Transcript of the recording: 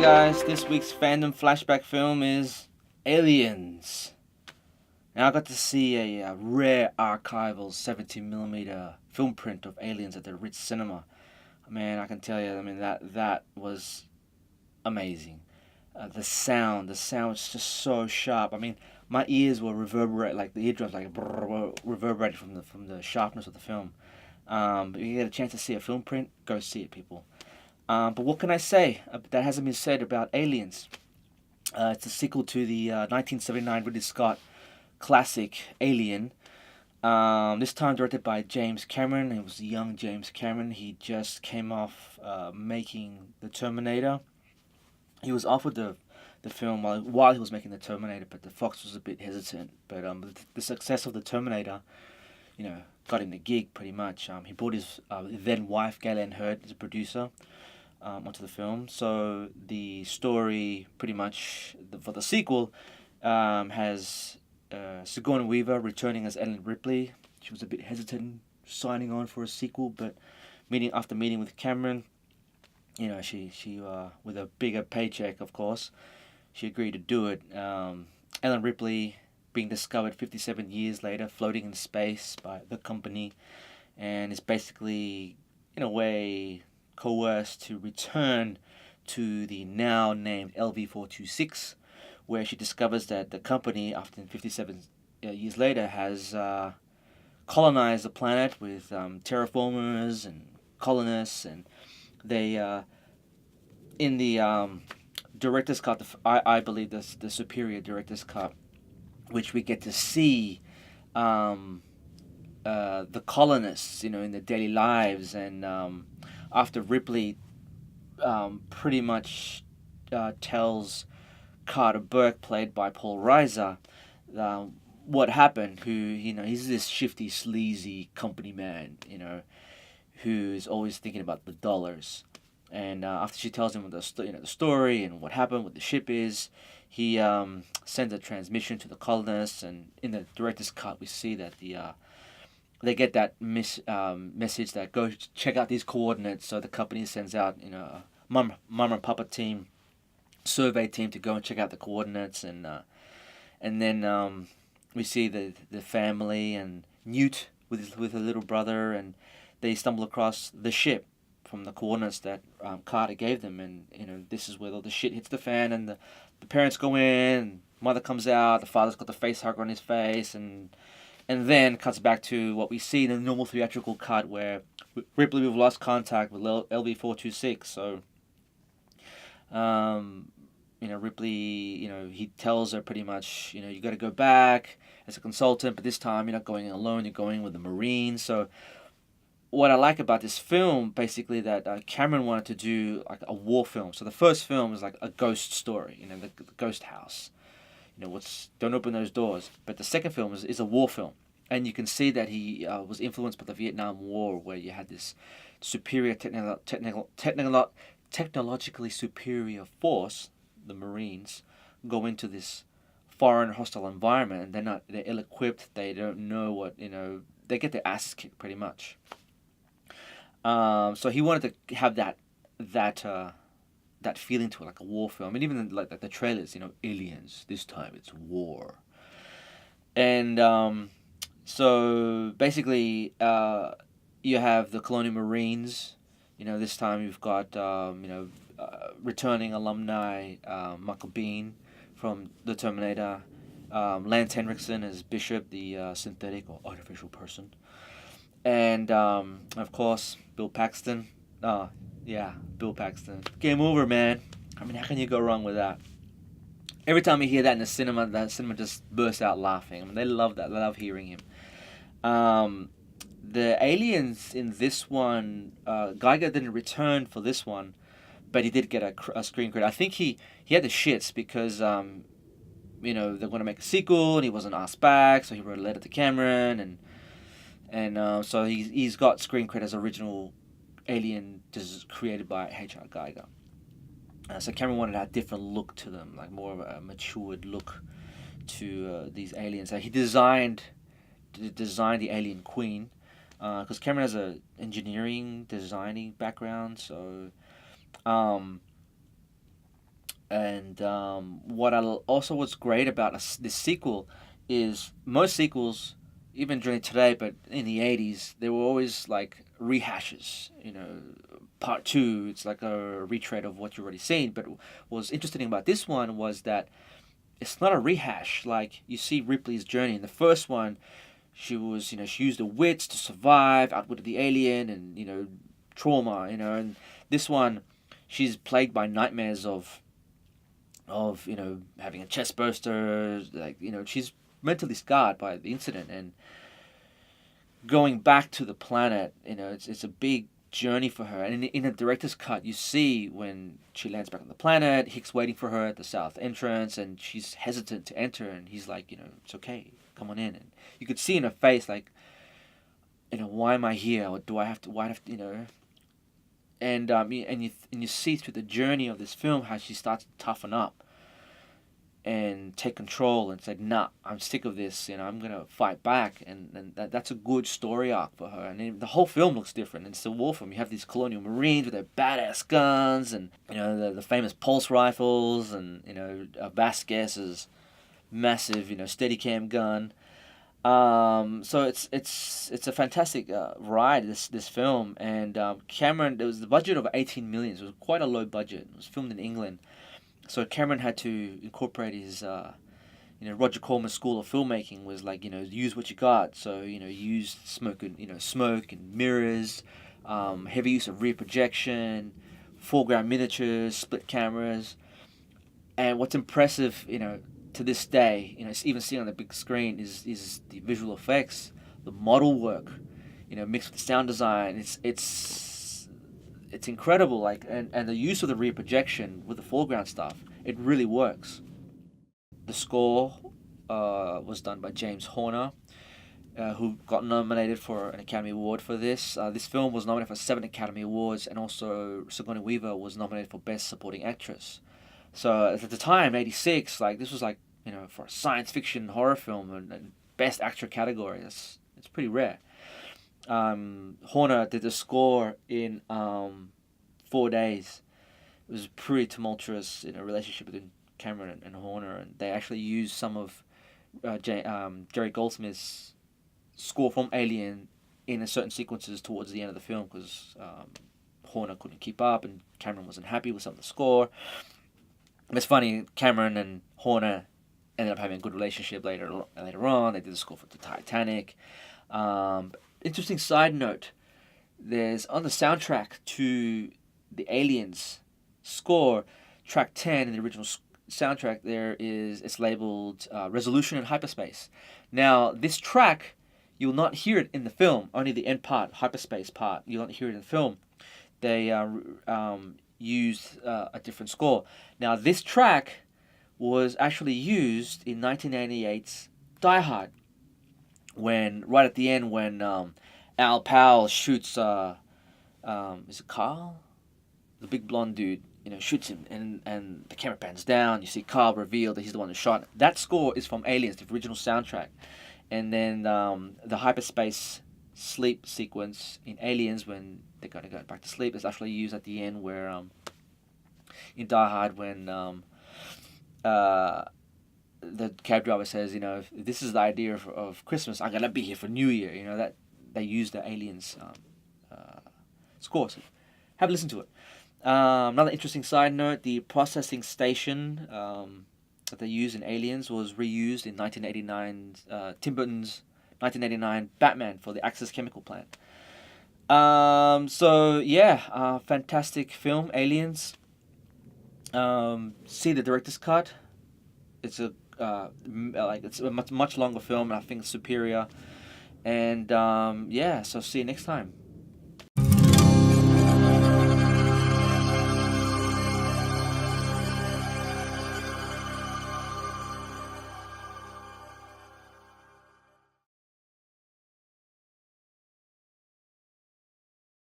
Hi guys, this week's fandom flashback film is Aliens. Now I got to see a rare archival 17mm film print of Aliens at the Ritz Cinema. Man, I can tell you, that was amazing. The sound was just so sharp. My ears were reverberate, like the eardrums, like were reverberated from the sharpness of the film. If you get a chance to see a film print, go see it, people. But what can I say that hasn't been said about Aliens? It's a sequel to the 1979 Ridley Scott classic Alien. This time directed by James Cameron. It was young James Cameron. He just came off making The Terminator. He was offered the film while he was making The Terminator, but the Fox was a bit hesitant. But the success of The Terminator, got him the gig pretty much. He brought his then wife, Galen Hurd, as a producer onto the film. So the story, pretty much, for the sequel, has Sigourney Weaver returning as Ellen Ripley. She was a bit hesitant signing on for a sequel, but after meeting with Cameron, she with a bigger paycheck, of course, she agreed to do it. Ellen Ripley being discovered 57 years later, floating in space by the company, and is basically, in a way, coerced to return to the now named LV-426, where she discovers that the company, after 57 years later, has colonized the planet with terraformers and colonists, and they, in the director's cut, I believe the superior director's cut, which we get to see the colonists, in their daily lives, and after Ripley pretty much tells Carter Burke, played by Paul Reiser, what happened. He's this shifty, sleazy company man, who's always thinking about the dollars. And after she tells him the story and what happened, what the ship is, he sends a transmission to the colonists. And in the director's cut, we see that they get that message that go check out these coordinates. So the company sends out a mom and papa team, survey team, to go and check out the coordinates, and then we see the family and Newt with her little brother, and they stumble across the ship from the coordinates that Carter gave them, and this is where all the shit hits the fan, and the parents go in, mother comes out, the father's got the face hugger on his face, and then cuts back to what we see in the normal theatrical cut, where Ripley, we've lost contact with LV-426. So, Ripley, he tells her pretty much, you got to go back as a consultant, but this time you're not going alone, you're going with the Marines. So, what I like about this film, basically, that Cameron wanted to do like a war film. So the first film is like a ghost story, the ghost house. Don't open those doors. But the second film is a war film. And you can see that he was influenced by the Vietnam War, where you had this superior technologically superior force, the Marines, go into this foreign hostile environment, and they're ill-equipped, they don't know what, they get their asses kicked pretty much. So he wanted to have that feeling to it, like a war film. And even like the trailers, aliens, this time it's war. And so basically, you have the Colonial Marines. This time you've got returning alumni, Michael Biehn from The Terminator, Lance Henriksen as Bishop, the synthetic or artificial person, and of course Bill Paxton. Bill Paxton. Game over, man. How can you go wrong with that? Every time you hear that in the cinema just bursts out laughing. They love that. They love hearing him. The aliens in this one, Giger didn't return for this one, but he did get a screen credit. I think he had the shits because they're going to make a sequel, and he wasn't asked back, so he wrote a letter to Cameron, and so he's got screen credit as original Alien created by H.R.Giger. So Cameron wanted a different look to them, like more of a matured look to these aliens. He designed the alien queen, because Cameron has a engineering designing background, so And also what's great about this sequel is most sequels, even during today, but in the 80s, they were always like rehashes. Part two, it's like a retread of what you've already seen. But what was interesting about this one was that it's not a rehash. Like you see Ripley's journey in the first one, she used her wits to survive, outwitted the alien, and trauma. And this one, she's plagued by nightmares of having a chest burster. Like she's mentally scarred by the incident, and going back to the planet. It's a big journey for her. And in the director's cut, you see when she lands back on the planet, Hicks waiting for her at the south entrance, and she's hesitant to enter, and he's like, it's okay, come on in. And you could see in her face, like, why am I here? Or do I have to? Why have to? And you see through the journey of this film how she starts to toughen up and take control and say, nah, I'm sick of this, I'm going to fight back. And that's a good story arc for her. And the whole film looks different. It's a war film. You have these colonial marines with their badass guns and, the famous pulse rifles and, Vasquez's massive, Steadicam gun. So it's a fantastic ride, this film. And Cameron, there was the budget of 18 million. So it was quite a low budget. It was filmed in England. So Cameron had to incorporate his, Roger Corman's school of filmmaking was like, use what you got. So, use smoke and mirrors, heavy use of rear projection, foreground miniatures, split cameras. And what's impressive, to this day, even seeing on the big screen is the visual effects, the model work, mixed with the sound design. It's incredible, like, and the use of the rear projection with the foreground stuff, it really works. The score was done by James Horner, who got nominated for an Academy Award for this. This film was nominated for 7 Academy Awards, and also Sigourney Weaver was nominated for Best Supporting Actress. So at the time, '86, like this was like for a science fiction horror film and Best Actor category. It's pretty rare. Horner did the score in 4 days. It was pretty tumultuous in a relationship between Cameron and Horner, and they actually used some of Jerry Goldsmith's score from Alien in certain sequences towards the end of the film because Horner couldn't keep up and Cameron wasn't happy with some of the score. It's funny, Cameron and Horner ended up having a good relationship later on. They did the score for the Titanic. Interesting side note, there's on the soundtrack to the Aliens score, track 10 in the original soundtrack, it's labeled Resolution in Hyperspace. Now, this track, you'll not hear it in the film, only the end part, hyperspace part, you'll not hear it in the film. They used a different score. Now, this track was actually used in 1998's Die Hard, right at the end when Al Powell shoots is it Carl? The big blonde dude, shoots him and the camera pans down, you see Carl reveal that he's the one who shot him. That score is from Aliens, the original soundtrack. And then the hyperspace sleep sequence in Aliens when they're going to go back to sleep is actually used at the end where in Die Hard when the cab driver says, if this is the idea of Christmas, I'm gonna be here for New Year. That they use the Aliens score. So have a listen to it. Another interesting side note: the processing station that they used in Aliens was reused in 1989 Tim Burton's 1989 Batman for the Axis chemical plant. Fantastic film, Aliens. See the director's cut. It's it's a much longer film, and I think it's superior. And so see you next time.